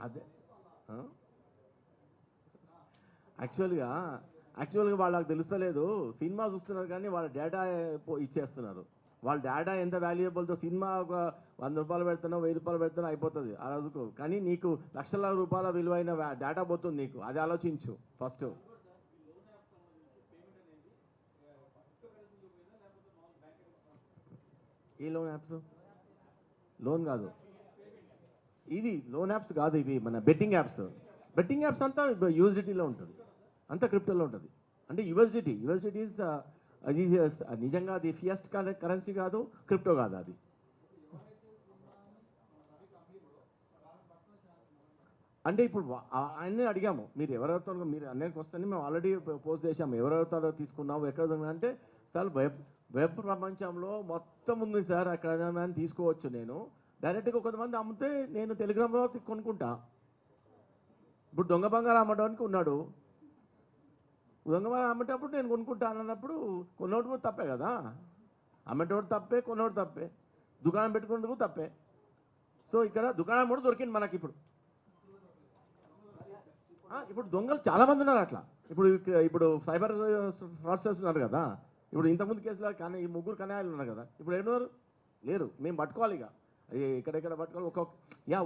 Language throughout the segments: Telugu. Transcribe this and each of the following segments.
అదే యాక్చువల్గా వాళ్ళకి తెలుస్తలేదు. సినిమా చూస్తున్నారు కానీ వాళ్ళ డేటా ఇచ్చేస్తున్నారు. వాళ్ళ డేటా ఎంత వాల్యుయబుల్తో, సినిమా ఒక 100 రూపాయలు పెడుతున్నావు, 1000 రూపాయలు పెడుతున్నావు, అయిపోతుంది ఆ రోజుకు. కానీ నీకు లక్షల రూపాయల విలువైన డేటా పోతుంది నీకు. అది ఆలోచించు ఫస్ట్. ఏ లోన్ యాప్స్? లోన్ కాదు ఇది, లోన్ యాప్స్ కాదు ఇవి, మన బెట్టింగ్ యాప్స్. బెట్టింగ్ యాప్స్ అంతా యూఎస్డిటీలో ఉంటుంది, అంతా క్రిప్టోలో ఉంటుంది. అంటే యూఎస్డిటీ ఈజ్ అది నిజంగా అది ఫియస్ట్ కరెన్సీ కాదు, క్రిప్టో కాదు అది. అంటే ఇప్పుడు ఆయన్ని అడిగాము, మీరు ఎవరెవరితో, మీరు అన్నిటికి వస్తే మేము ఆల్రెడీ పోస్ట్ చేసాము, ఎవరెవరితో తీసుకున్నాము, ఎక్కడ అంటే సార్ వెబ్ ప్రపంచంలో మొత్తం ఉంది సార్, అక్కడ తీసుకోవచ్చు. నేను డైరెక్ట్గా కొంతమంది అమ్మితే నేను టెలిగ్రామ్లో కొనుక్కుంటా. ఇప్పుడు దొంగ బంగారం అమ్మడానికి ఉన్నాడు, దొంగ బంగారం అమ్మేటప్పుడు నేను కొనుక్కుంటాను అన్నప్పుడు కొన్నోడు కూడా తప్పే కదా. అమ్మేటోడు తప్పే, కొన్నోడు తప్పే, దుకాణం పెట్టుకునేందుకు తప్పే. సో ఇక్కడ దుకాణం కూడా దొరికింది మనకి. ఇప్పుడు దొంగలు చాలామంది ఉన్నారు అట్లా. ఇప్పుడు సైబర్ ఫ్రాడ్స్టర్స్ ఉన్నారు కదా. ఇప్పుడు ఇంతకుముందు కేసులో కానీ ఈ 3 కన్యాలు ఉన్నారు కదా, ఇప్పుడు ఏమన్నారు లేరు. మేము పట్టుకోవాలి, ఇక ఎక్కడెక్కడ పట్టుకోవాలి.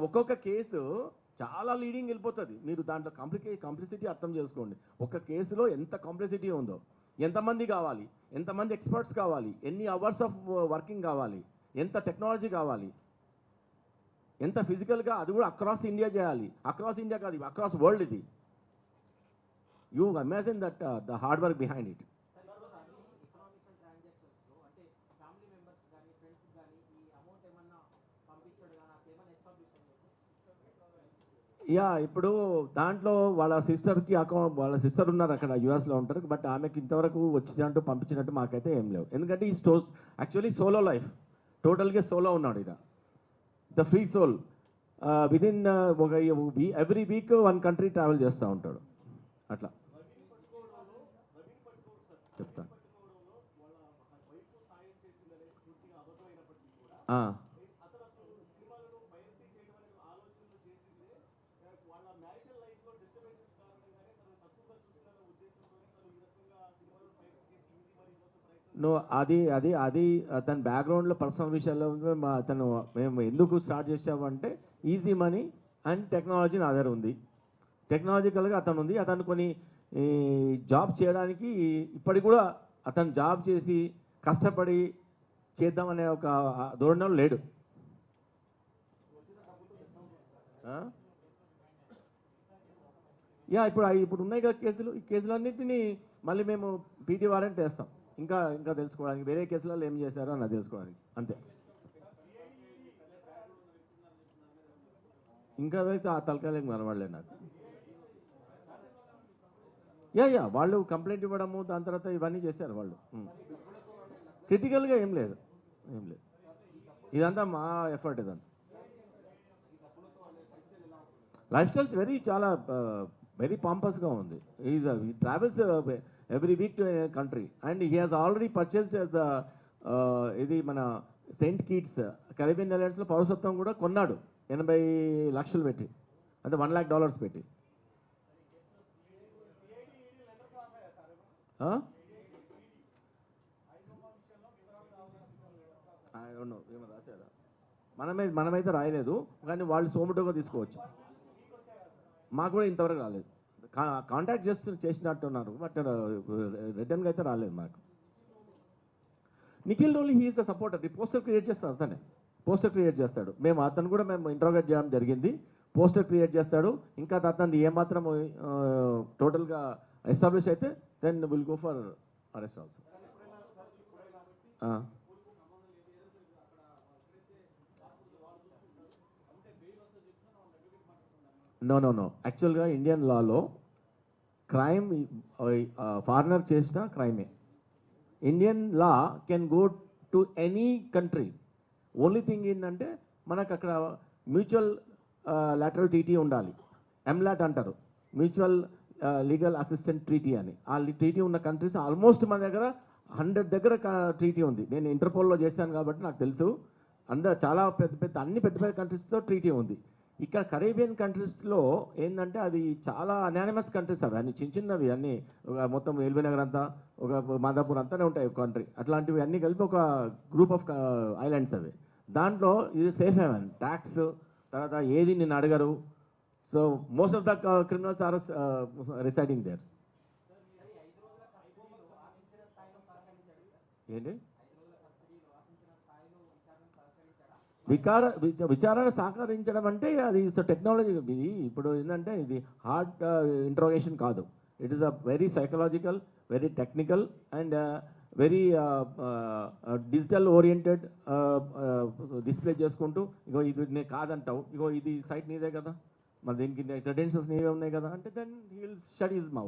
ఒక్కొక్క కేసు చాలా లీడింగ్ వెళ్ళిపోతుంది. మీరు దాంట్లో కాంప్లిసిటీ అర్థం చేసుకోండి. ఒక కేసులో ఎంత కాంప్లిసిటీ ఉందో, ఎంతమంది కావాలి, ఎంతమంది ఎక్స్పర్ట్స్ కావాలి, ఎన్ని అవర్స్ ఆఫ్ వర్కింగ్ కావాలి, ఎంత టెక్నాలజీ కావాలి, ఎంత ఫిజికల్గా, అది కూడా అక్రాస్ ఇండియా చేయాలి. అక్రాస్ ఇండియా కాదు, అక్రాస్ వరల్డ్. ఇది you imagine that the hard work behind it. ఇప్పుడు దాంట్లో వాళ్ళ సిస్టర్ ఉన్నారు అక్కడ, యూఎస్లో ఉంటారు. బట్ ఆమెకి ఇంతవరకు వచ్చినట్టు పంపించినట్టు మాకైతే ఏం లేవు. ఎందుకంటే ఈ యాక్చువల్లీ సోలో లైఫ్, టోటల్గా సోలో ఉన్నాడు ఈయన, ద ఫ్రీ సోల్. విదిన్ ఒక ఎవ్రీ వీక్ 1 కంట్రీ ట్రావెల్ చేస్తూ ఉంటాడు. అట్లా చెప్తాను. అది తన బ్యాక్గ్రౌండ్లో పర్సనల్ విషయాల్లో మేము ఎందుకు స్టార్ట్ చేసామంటే ఈజీ మనీ అండ్ టెక్నాలజీ నా దగ్గర ఉంది. టెక్నాలజికల్గా ఉంది. అతను కొన్ని జాబ్ చేయడానికి ఇప్పటికి కూడా అతను జాబ్ చేసి కష్టపడి చేద్దామనే ఒక ధోరణిలో లేడు. ఇప్పుడు ఉన్నాయి కదా కేసులు, ఈ కేసులన్నింటినీ మళ్ళీ మేము పీటీ వారెంట్ వేస్తాం, ఇంకా తెలుసుకోవడానికి, వేరే కేసులలో ఏం చేశారో అని తెలుసుకోవడానికి, అంతే. ఇంకా అయితే ఆ తలకాయలు కనబడలేదు నాకు. వాళ్ళు కంప్లైంట్ ఇవ్వడము, దాని తర్వాత ఇవన్నీ చేశారు వాళ్ళు. క్రిటికల్గా ఏం లేదు. ఇదంతా మా ఎఫర్ట్. ఇదంతా లైఫ్ స్టైల్స్ చాలా వెరీ పాంపస్గా ఉంది. ఈ travels every week to country and he has already purchased ఇది మన సెయింట్ కిట్స్ కరీబియన్ ఐలాండ్స్లో పౌరసత్వం కూడా కొన్నాడు 80 లక్షలు పెట్టి, అంటే $1,00,000 పెట్టి. ఏమో రాశారా? మనమైతే రాయలేదు, కానీ వాళ్ళు సోమటోగా తీసుకోవచ్చు. మాకు కూడా ఇంతవరకు రాలేదు. కాంటాక్ట్ చేసినట్టున్నారు, బట్ రిటర్న్గా అయితే రాలేదు మాకు. Nikhil Roli he is a supporter. Poster create చేస్తాడు, అతనే పోస్టర్ క్రియేట్ చేస్తాడు. అతను కూడా మేము ఇంట్రోగేట్ చేయడం జరిగింది. పోస్టర్ క్రియేట్ చేస్తాడు. ఇంకా అతను ఏమాత్రం టోటల్గా ఎస్టాబ్లిష్ అయితే then will go for arrest also. No యాక్చువల్గా ఇండియన్ లాలో క్రైమ్ ఫారినర్ చేసిన క్రైమే. Indian law can go to any country. Only thing ఏంటంటే మనకు అక్కడ మ్యూచువల్ లాటరల్ ట్రీటీ ఉండాలి, ఎంలాట్ అంటారు, మ్యూచువల్ లీగల్ అసిస్టెంట్ ట్రీటీ అని. ఆ ట్రీటీ ఉన్న కంట్రీస్ ఆల్మోస్ట్ మన దగ్గర 100 దగ్గర ట్రీటీ ఉంది. నేను ఇంటర్పోల్లో చేశాను కాబట్టి నాకు తెలుసు. చాలా పెద్ద పెద్ద కంట్రీస్తో ట్రీటీ ఉంది. ఇక్కడ కరేబియన్ కంట్రీస్లో ఏంటంటే అది చాలా అనానిమస్ కంట్రీస్ అవి అన్ని చిన్న చిన్నవి అన్నీ ఒక మొత్తం ఎల్బీ నగర్ అంతా ఒక మాదాపూర్ అంతానే ఉంటాయి ఒక కంట్రీ అట్లాంటివి అన్నీ కలిపి ఒక గ్రూప్ ఆఫ్ ఐలాండ్స్ అవి దాంట్లో ఇది సేఫ్ హెవెన్ ట్యాక్స్ తర్వాత ఏది నిన్ను అడగరు so most of the criminals are residing there ఏంటి విచారణ సహకరించడం అంటే అది టెక్నాలజీ ఇది ఇప్పుడు ఏంటంటే ఇది హార్డ్ ఇంట్రోగేషన్ కాదు it is a very psychological very technical and very digital oriented display చేసుకుంటూ ఇగో ఇది నేను కాదంటావు ఇగో ఇది సైట్ నీదే కదా మరి దీనికి క్రెడెన్షియల్స్ నీవే ఉన్నాయి కదా అంటే then he will shut his mouth